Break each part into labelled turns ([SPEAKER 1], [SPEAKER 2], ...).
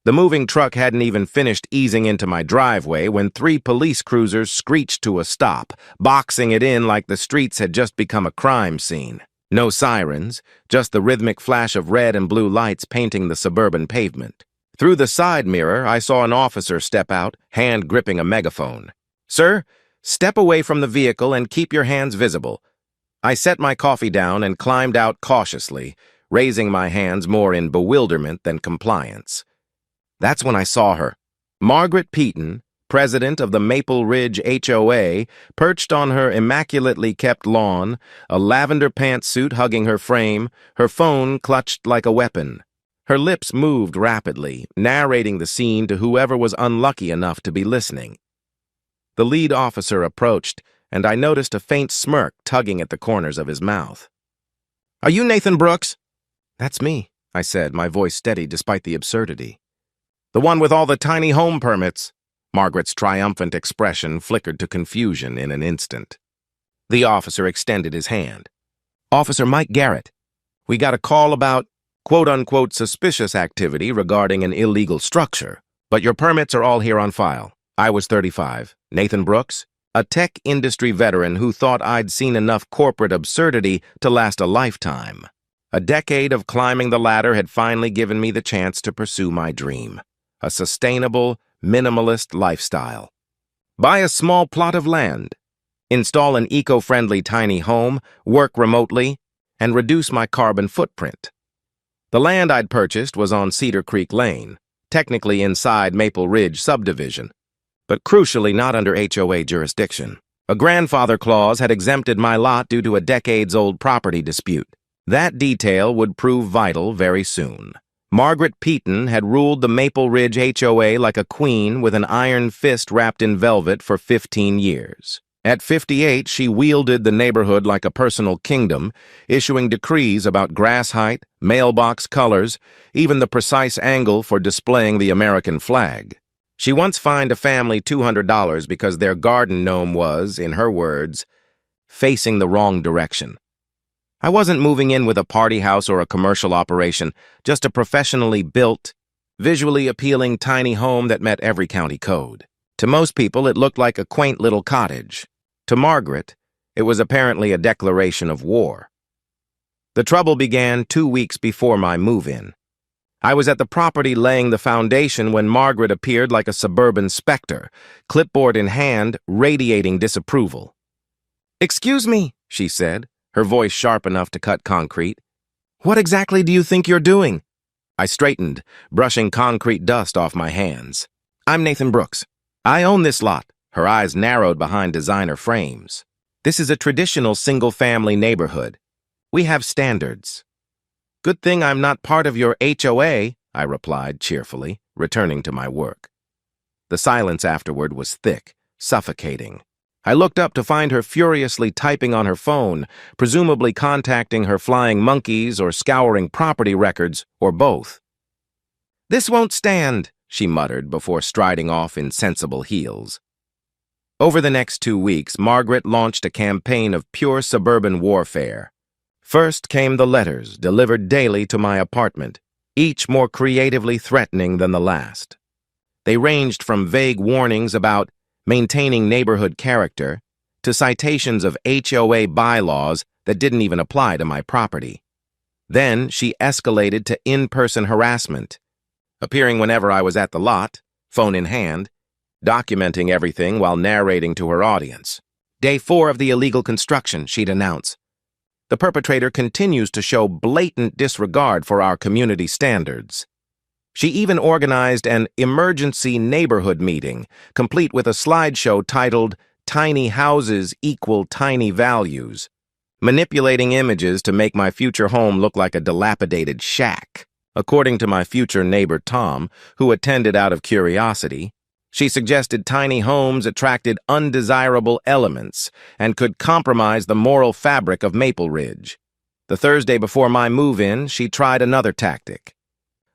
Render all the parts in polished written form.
[SPEAKER 1] The moving truck hadn't even finished easing into my driveway when 3 police cruisers screeched to a stop, boxing it in like the streets had just become a crime scene. No sirens, just the rhythmic flash of red and blue lights painting the suburban pavement. Through the side mirror, I saw an officer step out, hand gripping a megaphone. "Sir, step away from the vehicle and keep your hands visible." I set my coffee down and climbed out cautiously, raising my hands more in bewilderment than compliance. That's when I saw her. Margaret Peaton, president of the Maple Ridge HOA, perched on her immaculately kept lawn, a lavender pantsuit hugging her frame, her phone clutched like a weapon. Her lips moved rapidly, narrating the scene to whoever was unlucky enough to be listening. The lead officer approached, and I noticed a faint smirk tugging at the corners of his mouth. "Are you Nathan Brooks?" "That's me," I said, my voice steady despite the absurdity. "The one with all the tiny home permits." Margaret's triumphant expression flickered to confusion in an instant. The officer extended his hand. "Officer Mike Garrett. We got a call about quote-unquote suspicious activity regarding an illegal structure, but your permits are all here on file." I was 35. Nathan Brooks, a tech industry veteran who thought I'd seen enough corporate absurdity to last a lifetime. A decade of climbing the ladder had finally given me the chance to pursue my dream. A sustainable, minimalist lifestyle. Buy a small plot of land, install an eco-friendly tiny home, work remotely, and reduce my carbon footprint. The land I'd purchased was on Cedar Creek Lane, technically inside Maple Ridge subdivision, but crucially not under HOA jurisdiction. A grandfather clause had exempted my lot due to a decades-old property dispute. That detail would prove vital very soon. Margaret Peaton had ruled the Maple Ridge HOA like a queen with an iron fist wrapped in velvet for 15 years. At 58, she wielded the neighborhood like a personal kingdom, issuing decrees about grass height, mailbox colors, even the precise angle for displaying the American flag. She once fined a family $200 because their garden gnome was, in her words, facing the wrong direction. I wasn't moving in with a party house or a commercial operation, just a professionally built, visually appealing tiny home that met every county code. To most people, it looked like a quaint little cottage. To Margaret, it was apparently a declaration of war. The trouble began 2 weeks before my move-in. I was at the property laying the foundation when Margaret appeared like a suburban specter, clipboard in hand, radiating disapproval. "Excuse me," she said, her voice sharp enough to cut concrete. "What exactly do you think you're doing?" I straightened, brushing concrete dust off my hands. "I'm Nathan Brooks. I own this lot." Her eyes narrowed behind designer frames. "This is a traditional single-family neighborhood. We have standards." "Good thing I'm not part of your HOA," I replied cheerfully, returning to my work. The silence afterward was thick, suffocating. I looked up to find her furiously typing on her phone, presumably contacting her flying monkeys or scouring property records, or both. "This won't stand," she muttered before striding off in sensible heels. Over the next 2 weeks, Margaret launched a campaign of pure suburban warfare. First came the letters delivered daily to my apartment, each more creatively threatening than the last. They ranged from vague warnings about maintaining neighborhood character to citations of HOA bylaws that didn't even apply to my property. Then she escalated to in-person harassment, appearing whenever I was at the lot, phone in hand, documenting everything while narrating to her audience. "Day 4 of the illegal construction," she'd announce. "The perpetrator continues to show blatant disregard for our community standards." She even organized an emergency neighborhood meeting, complete with a slideshow titled "Tiny Houses Equal Tiny Values," manipulating images to make my future home look like a dilapidated shack. According to my future neighbor Tom, who attended out of curiosity, she suggested tiny homes attracted undesirable elements and could compromise the moral fabric of Maple Ridge. The Thursday before my move-in, she tried another tactic.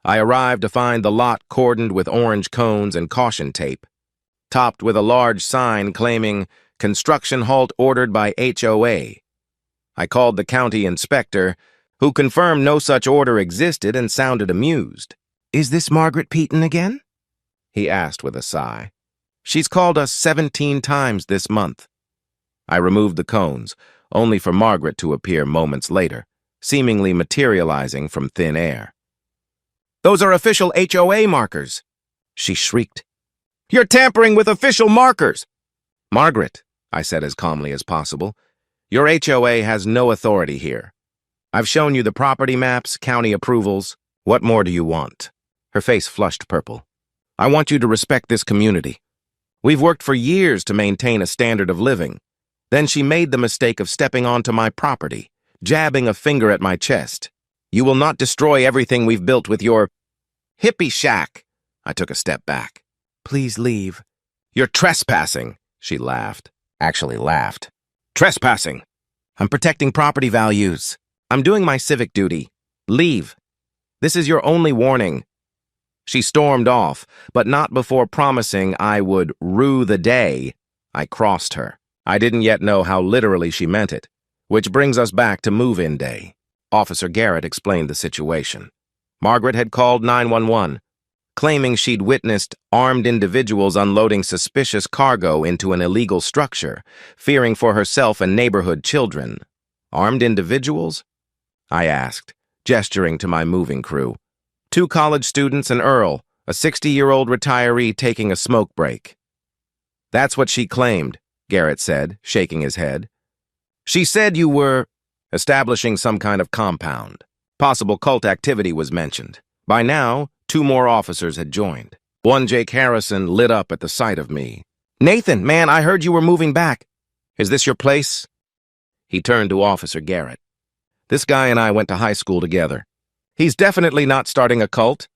[SPEAKER 1] I arrived to find the lot cordoned with orange cones and caution tape, topped with a large sign claiming "Construction halt ordered by HOA." I called the county inspector, who confirmed no such order existed and sounded amused. Is this Margaret Peaton again? He asked with a sigh. She's called us 17 times this month. I removed the cones, only for Margaret to appear moments later, seemingly materializing from thin air. Those are official HOA markers, she shrieked. You're tampering with official markers! Margaret, I said as calmly as possible, your HOA has no authority here. I've shown you the property maps, county approvals. What more do you want? Her face flushed purple. I want you to respect this community. We've worked for years to maintain a standard of living. Then she made the mistake of stepping onto my property, jabbing a finger at my chest. You will not destroy everything we've built with your hippie shack. I took a step back. Please leave. You're trespassing, she laughed. Actually laughed. Trespassing. I'm protecting property values. I'm doing my civic duty. Leave. This is your only warning. She stormed off, but not before promising I would rue the day I crossed her. I didn't yet know how literally she meant it, which brings us back to move-in day. Officer Garrett explained the situation. Margaret had called 911, claiming she'd witnessed armed individuals unloading suspicious cargo into an illegal structure, fearing for herself and neighborhood children. Armed individuals? I asked, gesturing to my moving crew. 2 college students and Earl, a 60-year-old retiree taking a smoke break. That's what she claimed, Garrett said, shaking his head. She said you were establishing some kind of compound. Possible cult activity was mentioned. By now, 2 more officers had joined. One, Jake Harrison, lit up at the sight of me. Nathan, man, I heard you were moving back. Is this your place? He turned to Officer Garrett. This guy and I went to high school together. He's definitely not starting a cult.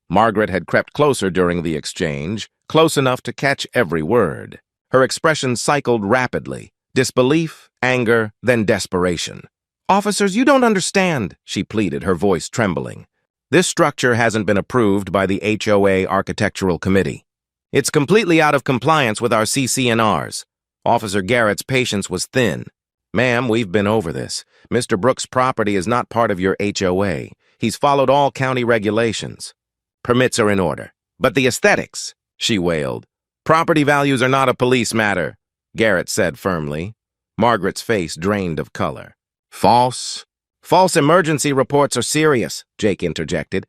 [SPEAKER 1] Margaret had crept closer during the exchange, close enough to catch every word. Her expression cycled rapidly. Disbelief, anger, then desperation. Officers, you don't understand, she pleaded, her voice trembling. This structure hasn't been approved by the HOA Architectural Committee. It's completely out of compliance with our CC&Rs. Officer Garrett's patience was thin. Ma'am, we've been over this. Mr. Brooks' property is not part of your HOA. He's followed all county regulations. Permits are in order. But the aesthetics, she wailed. Property values are not a police matter, Garrett said firmly. Margaret's face drained of color. False. False emergency reports are serious, Jake interjected.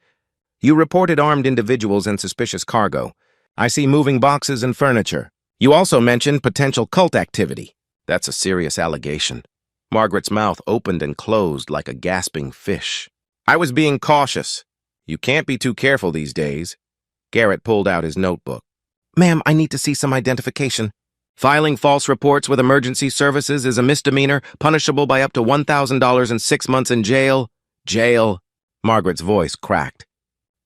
[SPEAKER 1] You reported armed individuals and suspicious cargo. I see moving boxes and furniture. You also mentioned potential cult activity. That's a serious allegation. Margaret's mouth opened and closed like a gasping fish. I was being cautious. You can't be too careful these days. Garrett pulled out his notebook. Ma'am, I need to see some identification. Filing false reports with emergency services is a misdemeanor, punishable by up to $1,000 and 6 months in jail. Jail. Margaret's voice cracked.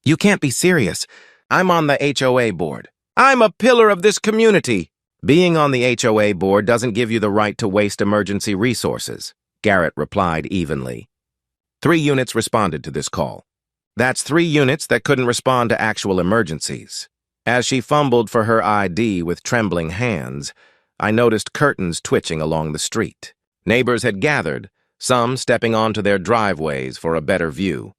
[SPEAKER 1] You can't be serious. I'm on the HOA board. I'm a pillar of this community. Being on the HOA board doesn't give you the right to waste emergency resources, Garrett replied evenly. 3 units responded to this call. That's 3 units that couldn't respond to actual emergencies. As she fumbled for her ID with trembling hands, I noticed curtains twitching along the street. Neighbors had gathered, some stepping onto their driveways for a better view.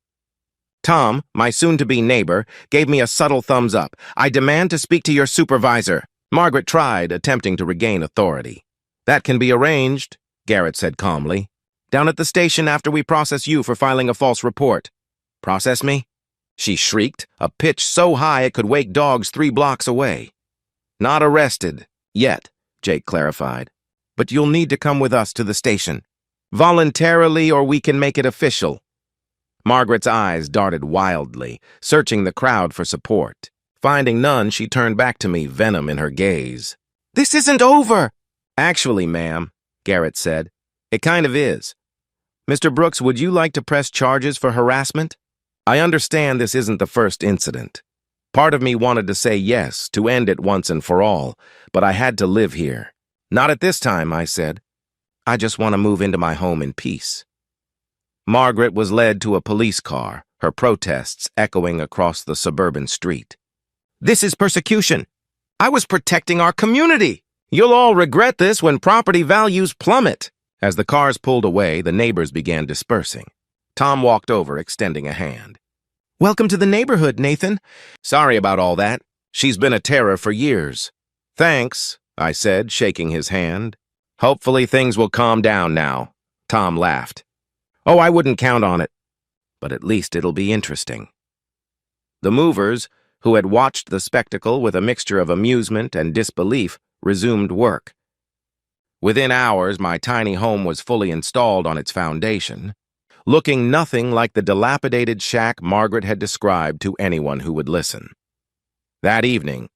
[SPEAKER 1] Tom, my soon-to-be neighbor, gave me a subtle thumbs up. I demand to speak to your supervisor. Margaret tried, attempting to regain authority. That can be arranged, Garrett said calmly. Down at the station after we process you for filing a false report. Process me? She shrieked, a pitch so high it could wake dogs 3 blocks away. Not arrested, yet, Jake clarified. But you'll need to come with us to the station. Voluntarily, or we can make it official. Margaret's eyes darted wildly, searching the crowd for support. Finding none, she turned back to me, venom in her gaze. This isn't over! Actually, ma'am, Garrett said, it kind of is. Mr. Brooks, would you like to press charges for harassment? I understand this isn't the first incident. Part of me wanted to say yes, to end it once and for all, but I had to live here. Not at this time, I said. I just want to move into my home in peace. Margaret was led to a police car, her protests echoing across the suburban street. This is persecution. I was protecting our community. You'll all regret this when property values plummet. As the cars pulled away, the neighbors began dispersing. Tom walked over, extending a hand. Welcome to the neighborhood, Nathan. Sorry about all that. She's been a terror for years. Thanks, I said, shaking his hand. Hopefully things will calm down now. Tom laughed. Oh, I wouldn't count on it. But at least it'll be interesting. The movers, who had watched the spectacle with a mixture of amusement and disbelief, resumed work. Within hours, my tiny home was fully installed on its foundation, looking nothing like the dilapidated shack Margaret had described to anyone who would listen. That evening,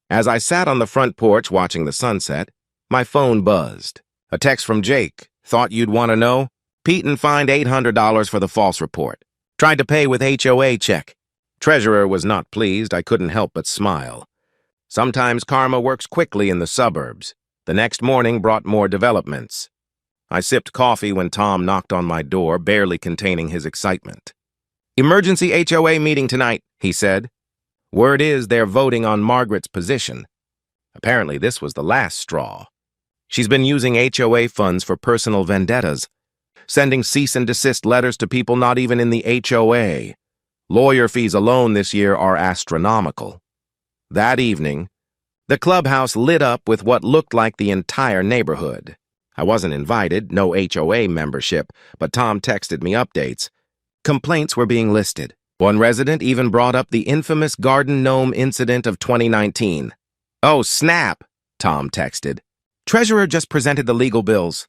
[SPEAKER 1] as I sat on the front porch watching the sunset, my phone buzzed. A text from Jake. Thought you'd want to know? Peyton fined $800 for the false report. Tried to pay with HOA check. Treasurer was not pleased. I couldn't help but smile. Sometimes karma works quickly in the suburbs. The next morning brought more developments. I sipped coffee when Tom knocked on my door, barely containing his excitement. Emergency HOA meeting tonight, he said. Word is they're voting on Margaret's position. Apparently this was the last straw. She's been using HOA funds for personal vendettas, sending cease and desist letters to people not even in the HOA. Lawyer fees alone this year are astronomical. That evening, the clubhouse lit up with what looked like the entire neighborhood. I wasn't invited, no HOA membership, but Tom texted me updates. Complaints were being listed. One resident even brought up the infamous garden gnome incident of 2019. Oh, snap, Tom texted. Treasurer just presented the legal bills.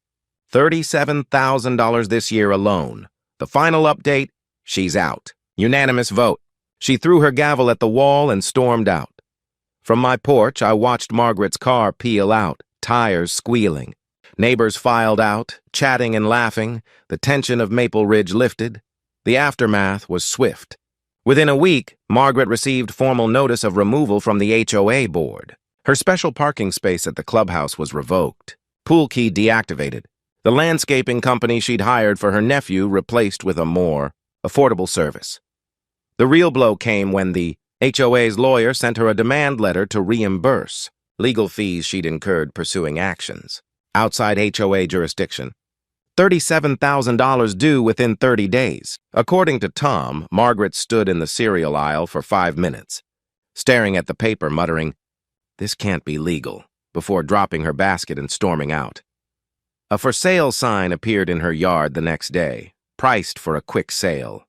[SPEAKER 1] $37,000 this year alone. The final update, she's out. Unanimous vote. She threw her gavel at the wall and stormed out. From my porch, I watched Margaret's car peel out, tires squealing. Neighbors filed out, chatting and laughing. The tension of Maple Ridge lifted. The aftermath was swift. Within a week, Margaret received formal notice of removal from the HOA board. Her special parking space at the clubhouse was revoked. Pool key deactivated. The landscaping company she'd hired for her nephew replaced with a more affordable service. The real blow came when the HOA's lawyer sent her a demand letter to reimburse legal fees she'd incurred pursuing actions outside HOA jurisdiction. $37,000 due within 30 days. According to Tom, Margaret stood in the cereal aisle for 5 minutes, staring at the paper, muttering, "This can't be legal," before dropping her basket and storming out. A for sale sign appeared in her yard the next day, priced for a quick sale.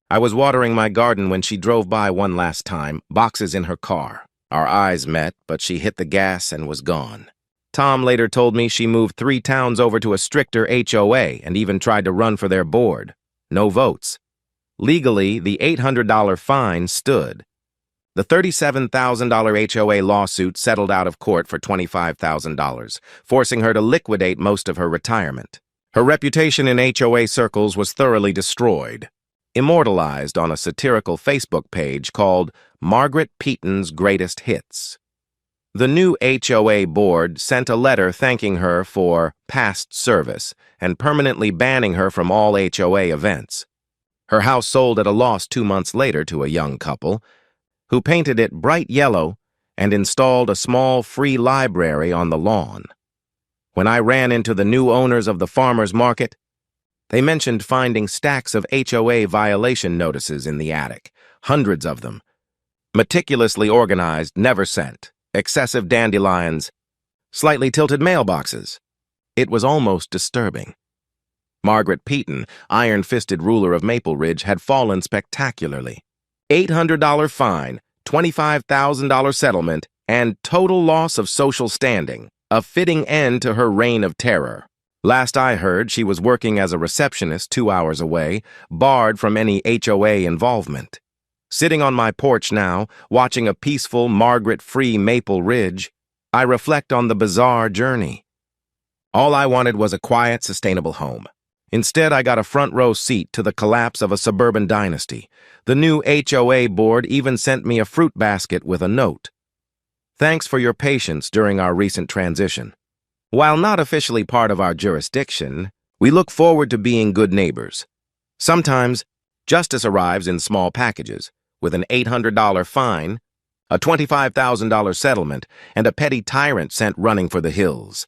[SPEAKER 1] I was watering my garden when she drove by one last time, boxes in her car. Our eyes met, but she hit the gas and was gone. Tom later told me she moved 3 towns over to a stricter HOA and even tried to run for their board. No votes. Legally, the $800 fine stood. The $37,000 HOA lawsuit settled out of court for $25,000, forcing her to liquidate most of her retirement. Her reputation in HOA circles was thoroughly destroyed, immortalized on a satirical Facebook page called Margaret Peyton's Greatest Hits. The new HOA board sent a letter thanking her for past service and permanently banning her from all HOA events. Her house sold at a loss 2 months later to a young couple who painted it bright yellow and installed a small free library on the lawn. When I ran into the new owners of the farmers market, they mentioned finding stacks of HOA violation notices in the attic, hundreds of them. Meticulously organized, never sent. Excessive dandelions, slightly tilted mailboxes. It was almost disturbing. Margaret Peyton, iron-fisted ruler of Maple Ridge, had fallen spectacularly. $800 fine, $25,000 settlement, and total loss of social standing, a fitting end to her reign of terror. Last I heard, she was working as a receptionist 2 hours away, barred from any HOA involvement. Sitting on my porch now, watching a peaceful, Margaret-free Maple Ridge, I reflect on the bizarre journey. All I wanted was a quiet, sustainable home. Instead, I got a front-row seat to the collapse of a suburban dynasty. The new HOA board even sent me a fruit basket with a note. Thanks for your patience during our recent transition. While not officially part of our jurisdiction, we look forward to being good neighbors. Sometimes, justice arrives in small packages, with an $800 fine, a $25,000 settlement, and a petty tyrant sent running for the hills.